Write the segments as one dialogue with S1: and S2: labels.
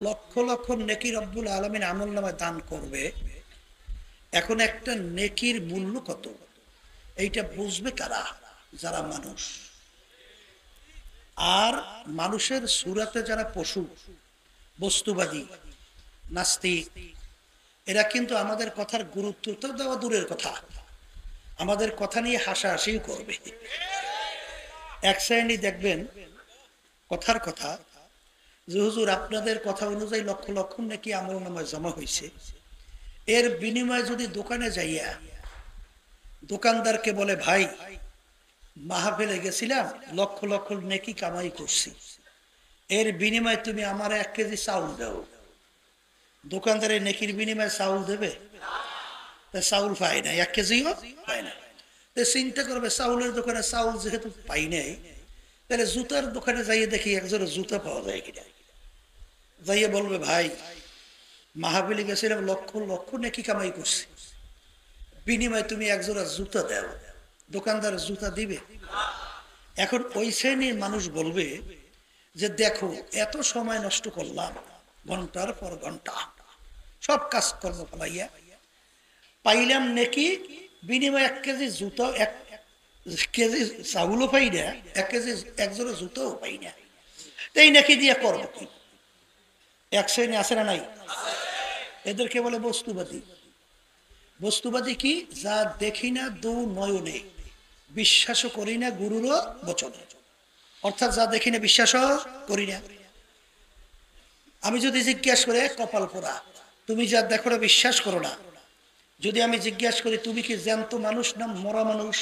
S1: লক্ষ লক্ষ নেকি রব্বুল আলামিন আমলনামায় দান করবে। এখন একটা নেকির মূল্য কত এইটা বুঝবে কারা? যারা মানুষ। আর মানুষের সুরাতে যারা পশু, বস্তুবাদী, নাস্তিক, এরা কিন্তু আমাদের কথার গুরুত্ব তো দেওয়া দূরের কথা, আমাদের কথা নিয়ে হাসাহাসিও করবে। এক শ্রেণী দেখবেন কথার কথা যে হুজুর আপনাদের কথা অনুযায়ী লক্ষ লক্ষ নাকি আমলনামায় জমা হয়েছে, এর বিনিময়ে যদি দোকানে যাইয়া দোকানদারকে বলে ভাই মাহফিলে গেছিলাম লক্ষ লক্ষ নেকি কামাই করছি, এর বিনিময়ে তুমি আমার 1 কেজি চাউল দাও, দোকানদারের নেকির বিনিময়ে চাউল দেবে? তা চাউল পাই না, 1 কেজিও পাই না। তো চিন্তা করবে চাউলের দোকানে চাউল যেহেতু পাই নাই, তাহলে জুতার দোকানে যাইয়ে দেখি একজোড়া জুতা পাওয়া যায় কিনা, যাইয়ে বলবে ভাই মাহফিলে গেছিলাম লক্ষ লক্ষ নেকি কামাই করছি, বিনিময়ে তুমি একজোড়া জুতা দাও, দোকানদার জুতা দিবে? এখন ওই শ্রেণীর মানুষ বলবে যে দেখো এত সময় নষ্ট করলাম, ঘন্টার পর ঘন্টা সব কাজকর্ম ফলাইয়া পাইলাম নেকি, বিনিময়ে 1 কেজি জুতা, 1 কেজি চাউলও পাই না, 1 কেজি একজোড়া জুতাও পাই না, তাই নাকি দিয়ে করবো কি? এক শ্রেণী আছে না নাই? এদেরকে বলে বস্তুবাদী। বস্তুবাদী কি? যা দেখি না দু নয়নে, বিশ্বাসও করি না গুরুরও বচনে। অর্থাৎ যা দেখি না বিশ্বাসও করি না। আমি যদি জিজ্ঞাসা করে কপাল পোড়া, তুমি যা দেখো না বিশ্বাস করো না, যদি আমি জিজ্ঞাসা করি তুমি কি জ্যান্ত মানুষ না মরা মানুষ,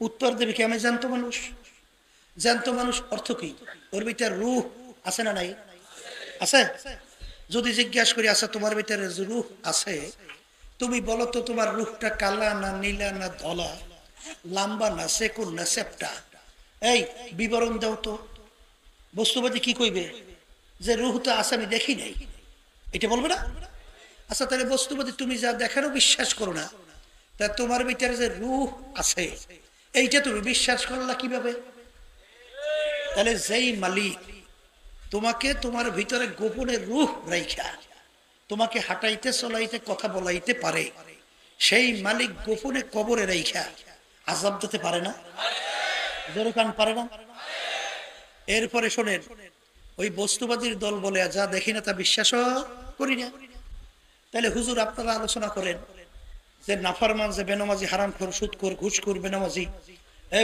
S1: উত্তর দেবে কি আমি জ্যান্ত মানুষ। জ্যান্ত মানুষ অর্থ কি? ওর ভিতরে রূহ আছে না নাই? আছে। যদি জিজ্ঞাসা করি আচ্ছা তোমার ভিতরে রূহ আছে, তুমি বলো তো তোমার রূহটা কালা না নীলা না ধলা, লাম্বা না সেকুন না সেপটা, এই বিবরণ দাও তো। বস্তুবাদী কি কইবে? যে রূহ তো আছে আমি দেখি নাই, এটা বলবে না? আচ্ছা তাহলে বস্তুবাদী তুমি যা দেখারও বিশ্বাস করো না, তা তোমার ভিতরে যে রূহ আছে এইটা তুমি বিশ্বাস করলা কিভাবে? তাহলে যেই মালিক তোমাকে তোমার ভিতরে গোপনে রূহ রাইখা তোমাকে হাঁটাইতে চলাইতে কথা বলাইতে পারে, সেই মালিক গোপনে কবরে রাইখা আযাব দিতে পারে না? যেরকম পারে না? এরপরে শোনেন, ওই বস্তুবাদীর দল বলে যা দেখি না তা বিশ্বাসও করি না। তাহলে হুজুর আপনারা আলোচনা করেন যে নাফরমান, যে বেনামাজি, হারামখোর, সুদখোর, ঘুষখোর, বেনামাজি,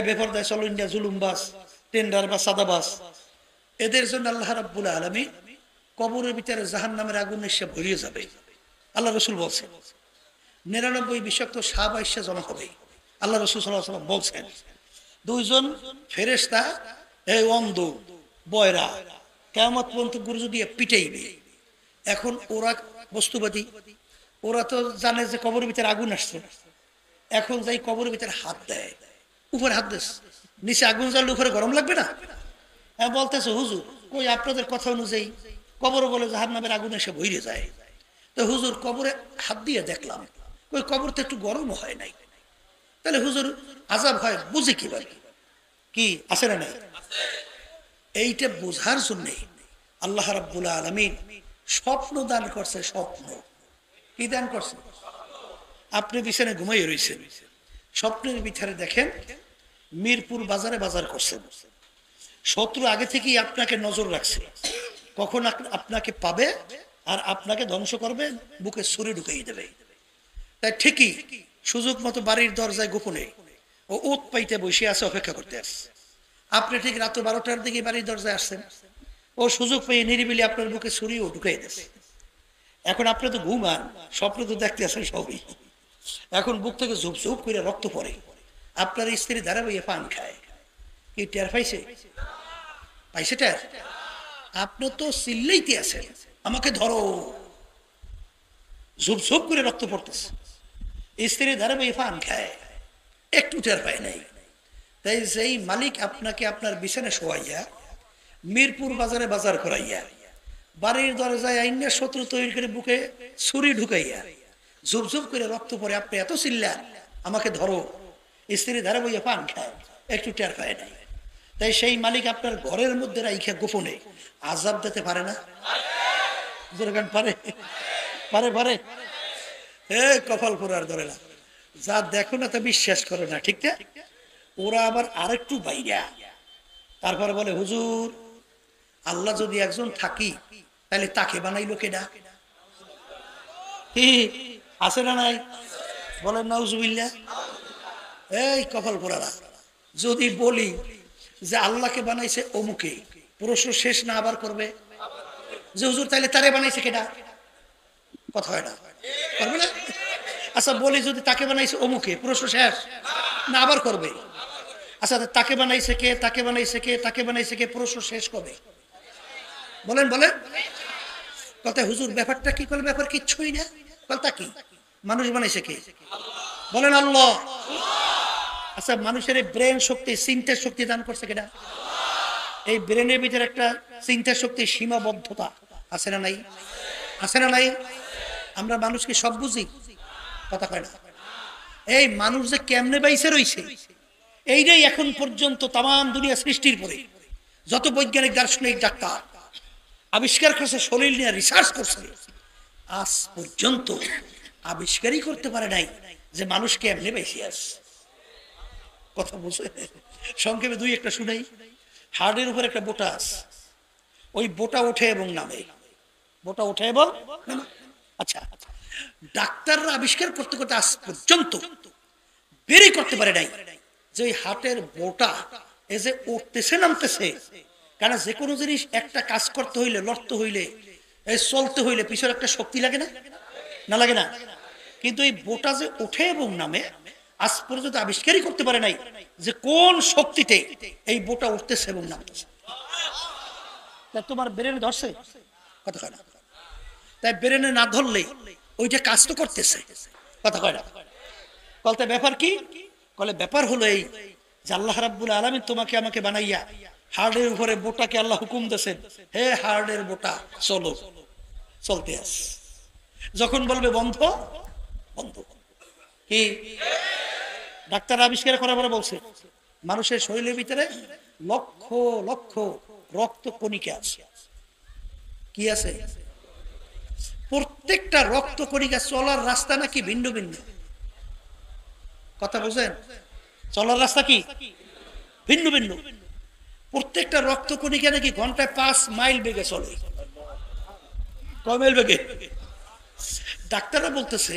S1: বেপরদায় চলো ইন্ডিয়া, জুলুমবাজ, টেন্ডার বা সাদাবাজ, এদের জন্য আল্লাহ রাব্বুল আলামিন কবরের ভিতরে জাহান্নামের আগুন এসে ভরিয়ে যাবে। আল্লাহ রসুল বলছেন 99 বিষাক্ত সাপ আইসা জমা হবে। আল্লাহ রসুল সাল্লাল্লাহু আলাইহি ওয়াসাল্লাম বলছেন 2জন ফেরেশতা এই অন্ধ বয়রা কিয়ামত পর্যন্ত গুরুজু দিয়ে পিটাইবে। এখন ওরা বস্তুবাদী, ওরা তো জানে যে কবরের ভিতরে আগুন আসছে, এখন যাই কবরের ভিতরে হাত দেয়, উপরে হাত দেয়, নিচে আগুন জ্বাললে উপরে গরম লাগবে না? হ্যাঁ, বলতেছে হুজুর কই আপনাদের কথা অনুযায়ী কবর বলে জাহান্নামের আগুন এসে ভইরে যায়, তো হুজুর কবরে হাত দিয়ে দেখলাম ওই কবর তো একটু গরম হয় নাই, তাহলে হুজুর আযাব হয় বুঝে কিভাবে? কি আছে না নাই? এইটা বোঝার জন্যে আল্লাহ রাব্বুল আলামিন স্বপ্ন দান করছে। স্বপ্ন কি দান করছে? আপনি বিছানায় ঘুমাইয়ে রয়েছেন, স্বপ্নের ভিতরে দেখেন মিরপুর বাজারে বাজার করছেন, শত্রু আগে থেকেই আপনাকে নজর রাখছে, কখন আপনাকে পাবে আর আপনাকে ধ্বংস করবে, বুকে ছুরি ঢুকিয়ে দেবে। তাই ঠিকই সুযোগ মতো বাড়ির দরজায় গোপনে ও ওত পাইতে বসে আছে, অপেক্ষা করতে আসছে। আপনি ঠিক রাত 12টার দিকে বাড়ির দরজায় আসছেন, ও সুযোগ পেয়ে নিরিবিলি আপনার বুকে ছুরিও ঢুকিয়ে দিচ্ছে। এখন আপনি তো ঘুমান, স্বপ্ন তো দেখতে আসেন সবই, এখন বুক থেকে ঝুপ ঝুপ করে রক্ত পড়ে, আপনার স্ত্রী ধারা বইয়ে পান খায়। কি টের পাইছে? পাইছে টের? আপনি তো চিল্লাইতে আছেন আমাকে ধরো, ঝুপ ঝুপ করে রক্ত পড়তেছে, স্ত্রী ধারা বইয়ে পান খায়, একটু টের পায় নাই। তাই যেই মালিক আপনাকে আপনার বিছানে শোয়াইয়া মিরপুর বাজারে বাজার করাইয়া বাড়ির দরজায় আইনা শত্রু তৈরি করে বুকে ছুরি ঢুকাইয়া ঝুপ ঝুপ করে রক্ত পড়ে, আপনি এত চিল্লান আমাকে ধরো, স্ত্রী ধারা বইয়া পান খায়, একটু টের পায় নাই। তাই সেই মালিক আপনার ঘরের মধ্যে রাইখা গোপনে আযাব দিতে পারে না? যেরকম পারে পারে পারে কপাল পোড়ার ধরে না, যা দেখো না তা বিশ্বাস করে না, ঠিক না? ওরা আবার আরেকটু বাইরা তারপরে বলে হুজুর আল্লাহ যদি একজন থাকি তাহলে তাকে বানাইলো কেডা? কি আছে না নাই? বলেন নাউজুবিল্লাহ। এই কপাল পোড়ারা, যদি বলি যে আল্লাহকে বানাইছে অমুকে, প্রশ্ন শেষ না আবার করবে যে হুজুর তাইলে তারে বানাইছে কেডা? কথা হয় না, করবে না? আচ্ছা বলি যদি তাকে বানাইছে অমুকে, প্রশ্ন শেষ না আবার করবে? আচ্ছা তাকে বানাইছে কে, তাকে বানাইছে কে, তাকে বানাইছে কে, প্রশ্ন শেষ কবে? বলেন বলেন। কথা হুজুর ব্যাপারটা কি? করলে ব্যাপার কিচ্ছুই না। কথা কি? মানুষ বানাইছে কে? বলেন আল্লাহ। আচ্ছা মানুষের ব্রেন শক্তি, চিন্তার শক্তি দান করছে কেডা? এই ব্রেনের ভিতরে একটা চিন্তার শক্তির সীমাবদ্ধতা আছে না নাই? আছে না নাই? আমরা মানুষকে সব বুঝি, কথা কয় না। এই মানুষ যে কেমনে বাইসে রইছে এইটাই এখন পর্যন্ত তাম দুনিয়া সৃষ্টির পরে যত বৈজ্ঞানিক দার্শনিক ডাক্তার আবিষ্কার করছে, শরীর নিয়ে রিসার্চ করছে, আজ পর্যন্ত আবিষ্কারই করতে পারে নাই যে মানুষ কেমনে বাইসে আছে। কথা বুঝে? সংক্ষেপে দুই একটা শুনাই। হার্টের উপর একটা বোটা আছে, ওই বোটা ওঠে এবং নামে, বোটা ওঠে এবং আচ্ছা ডাক্তাররা আবিষ্কার করতে করতে আজ পর্যন্ত বেরই করতে পারে নাই যে ওই হার্টের বোটা এই যে উঠতেছে নামতেছে। কারণ যে কোনো জিনিস একটা কাজ করতে হইলে, লড়তে হইলে, এই চলতে হইলে পিছনে একটা শক্তি লাগে না? না লাগে না? কিন্তু এই বোটা যে ওঠে এবং নামে আজ পর্যন্ত আবিষ্কারই করতে পারে নাই যে কোন শক্তিতে এই বোটা উঠতেছে এবং নামতেছে। তোমার ব্রেনে ধরছে? কথা কয় না। তাই ব্রেনে না ধরলে ওইটা কাজ তো করতেছে, কথা কয় না। বলতে ব্যাপার কি? বলে ব্যাপার হলো এই যে আল্লাহ রাব্বুল আলামিন তোমাকে আমাকে বানাইয়া হার্টের উপরে বোটাকে আল্লাহ হুকুম দিয়েছেন, হে হার্টের বোটা চলো, চলতে আস। যখন বলবে বন্ধ, বন্ধ। কি ডাক্তার আবিষ্কার করার পরে বলছে মানুষের শরীরের ভিতরে লক্ষ লক্ষ রক্ত কণিকা আছে। কি আছে? প্রত্যেকটা রক্ত কণিকা চলার রাস্তা নাকি ভিন্ন ভিন্ন। কথা বুঝেন? চলার রাস্তা কি ভিন্ন ভিন্ন। প্রত্যেকটা রক্ত কণিকা নাকি ঘন্টায় 5 মাইল বেগে চলে। কয় মাইল বেগে? ডাক্তাররা বলতেছে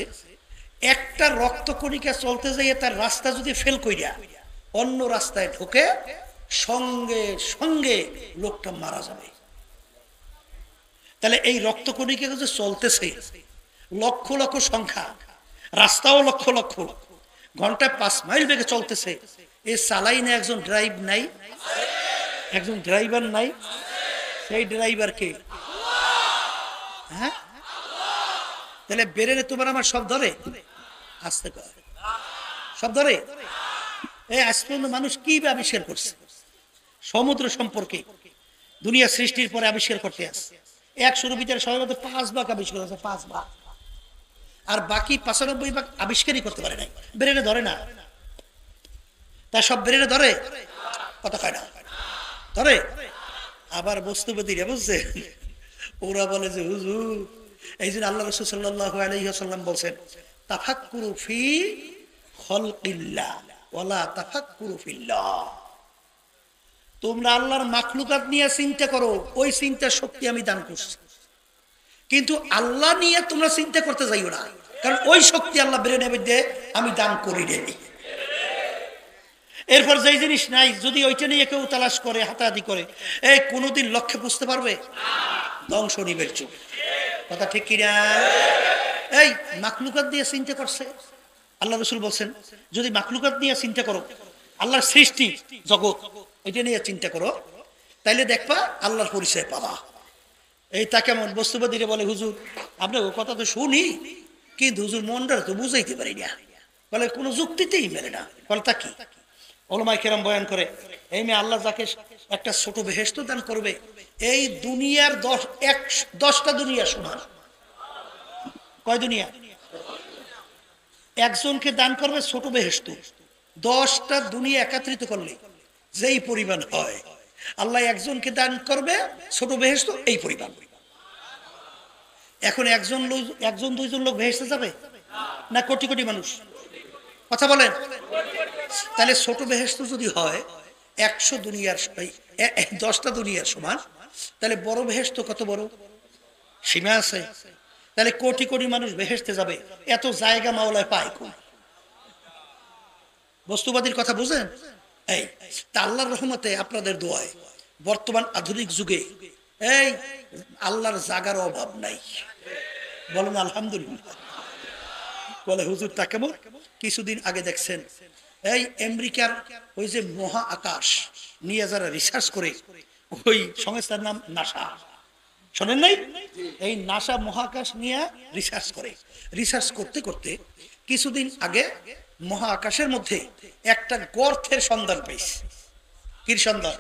S1: একটা রক্ত কণিকা চলতে যাইয়ে তার রাস্তা যদি ফেল কইরা অন্য রাস্তায় ঢোকে, সঙ্গে সঙ্গে লোকটা মারা যাবে। তাহলে এই রক্ত কণিকা যে চলতেছে লক্ষ লক্ষ সংখ্যা, রাস্তাও লক্ষ লক্ষ, ঘন্টায় 5 মাইল বেগে চলতেছে, এ চালাই না একজন ড্রাইভ নাই? একজন ড্রাইভার নাই? সেই ড্রাইভার কে? হ্যাঁ? তাহলে বেরেনে তোমার আমার সব ধরে? আসতে কয় সব ধরে? এই আজ পর্যন্ত মানুষ কি আবিষ্কার করছে সমুদ্র সম্পর্কে? দুনিয়া সৃষ্টির পরে আবিষ্কার করতে আসছে 100 ভিতরে সবাই মধ্যে 5 ভাগ আবিষ্কার হয়েছে, 5 ভাগ। আর বাকি 95 ভাগ আবিষ্কারই করতে পারে নাই, ব্রেনে ধরে না। তা সব ব্রেনে ধরে? কথা কয় না, ধরে। আবার বস্তুবাদীরা বুঝছে, ওরা বলে যে হুজুর এই জন্য আল্লাহ রাসূল সাল্লাল্লাহু আলাইহি ওয়াসাল্লাম বলেন তাফাক্কুরু ফি খালকিল্লাহ ওয়ালা তাফাক্কুরু ফিল্লাহ। তোমরা আল্লাহর মাখলুকাত নিয়ে চিন্তা করো, ওই চিন্তার শক্তি আমি দান করছি, কিন্তু আল্লাহ নিয়ে তোমরা চিন্তা করতে যাইও না, কারণ ওই শক্তি আল্লাহ ব্রেনের মধ্যে আমি দান করি রে। এরপর যেই জিনিস নাই যদি ওইটা নিয়ে কেউ তালাশ করে, হাতাহাতি করে, এই কোনোদিন লক্ষ্যে বুঝতে পারবে? ধ্বংস নিবের চোখ। কথা ঠিক কিনা? এই মাখলুকাত দিয়ে চিন্তা করছে আল্লাহ রাসূল বলছেন যদি মাখলুকাত নিয়ে চিন্তা করো, আল্লাহর সৃষ্টি জগৎ এটা নিয়ে চিন্তা করো, তাইলে দেখবা আল্লাহর পরিচয় পাবা। এই তা কেমন? বস্তুবাদীরা বলে হুজুর আপনার ও কথা তো শুনি, কিন্তু হুজুর মনটা তো বুঝাইতে পারি না। বলে কোনো যুক্তিতেই মেলে না। বলে তা কি? ওলামায়ে কেরাম বয়ান করে এই মেয়ে আল্লাহ যাকে একটা ছোট বেহেশত দান করবে, এই দুনিয়ার 10টা দুনিয়া সমান। কয় দুনিয়া? একজনকে দান করবে ছোট বেহেশত, 10টা দুনিয়া একত্রিত করলে যেই পরিমাণ হয়, আল্লাহ একজনকে দান করবে ছোট বেহেশত এই পরিমাণ। এখন একজন দুইজন লোক ভেসে যাবে না কোটি কোটি মানুষ? কথা বলেন। তাহলে ছোট বেহেশত যদি হয় 100 দুনিয়ার 10টা দুনিয়ার সমান, তাহলে বড় বেহেশত কত বড়? সীমা আছে। তাহলে কোটি কোটি মানুষ বেহেশতে যাবে, এত জায়গা মাওলায় পায় কোন? বস্তুবাদীর কথা বুঝেন? এই তা আল্লাহর রহমতে আপনাদের দোয়ায় বর্তমান আধুনিক যুগে এই আল্লাহর জাগার অভাব নাই। বলেন আলহামদুলিল্লাহ। বলে হুজুর তা কেমন? কিছুদিন আগে দেখছেন এই আমেরিকার ওই যে মহা আকাশ নিয়ে যারা রিসার্চ করে, ওই সংস্থার নাম নাসা, শোনেন নাই? এই নাসা মহাকাশ নিয়ে রিসার্চ করে, রিসার্চ করতে করতে কিছুদিন আগে মহাকাশের মধ্যে একটা গর্তের সন্ধান পেয়েছে। কি সন্ধান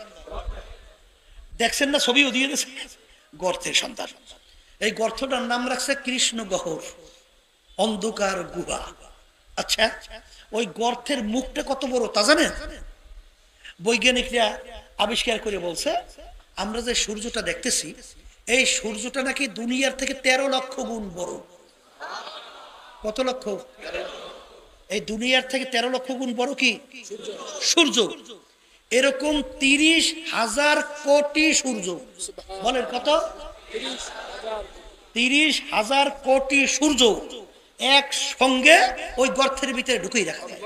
S1: দেখছেন না? ছবিও দিয়ে দিয়েছে, গর্তের সন্ধান। এই গর্তটার নাম রাখছে কৃষ্ণ গহ্বর, অন্ধকার গুহা। আচ্ছা, ওই গর্তের মুখটা কত বড় তা জানেন? বৈজ্ঞানিকরা আবিষ্কার করে বলছে, আমরা যে সূর্যটা দেখতেছি এই সূর্যটা নাকি দুনিয়ার থেকে 13 লক্ষ গুণ বড়। কত লক্ষ? এই দুনিয়ার থেকে 13 লক্ষ গুণ বড় কি সূর্য? এরকম 30,000 কোটি সূর্য। বলেন কত? 30,000 কোটি সূর্য একসঙ্গে ওই গর্তের ভিতরে ঢুকিয়ে রাখা যায়।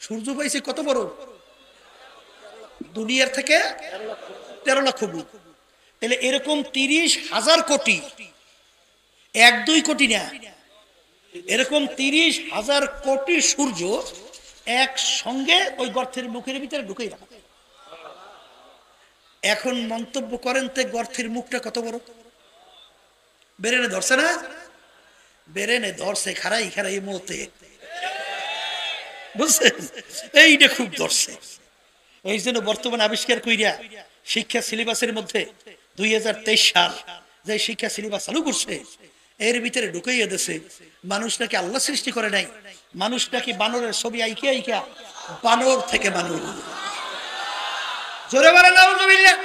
S1: সূর্য পাইছে কত বড়? দুনিয়ার থেকে 13 লক্ষ গুণ। তাহলে এরকম 30,000 কোটি, 1-2 কোটি না, এরকম 30,000 কোটি সূর্য একসঙ্গে ওই গর্তের মুখের ভিতরে ঢুকিয়ে রাখা। এখন মন্তব্য করেন তো গর্তের মুখটা কত বড়? বেরেনে ধরছে না? বেরেনে ধরছে, খারাই খারাই মতে, বুঝছেন? এইটা খুব ধরছে। এই জন্য বর্তমান আবিষ্কার কইরা শিক্ষা সিলেবাসের মধ্যে 2023 সাল যে শিক্ষা সিলেবাস চালু করছে, এর ভিতরে ঢুকাইয়া দিয়েছে মানুষ নাকি আল্লাহ সৃষ্টি করে নাই, মানুষ নাকি বানরের ছবি আইকা আইকা বানর থেকে মানুষ। জোরে বলেন নাউজুবিল্লাহ।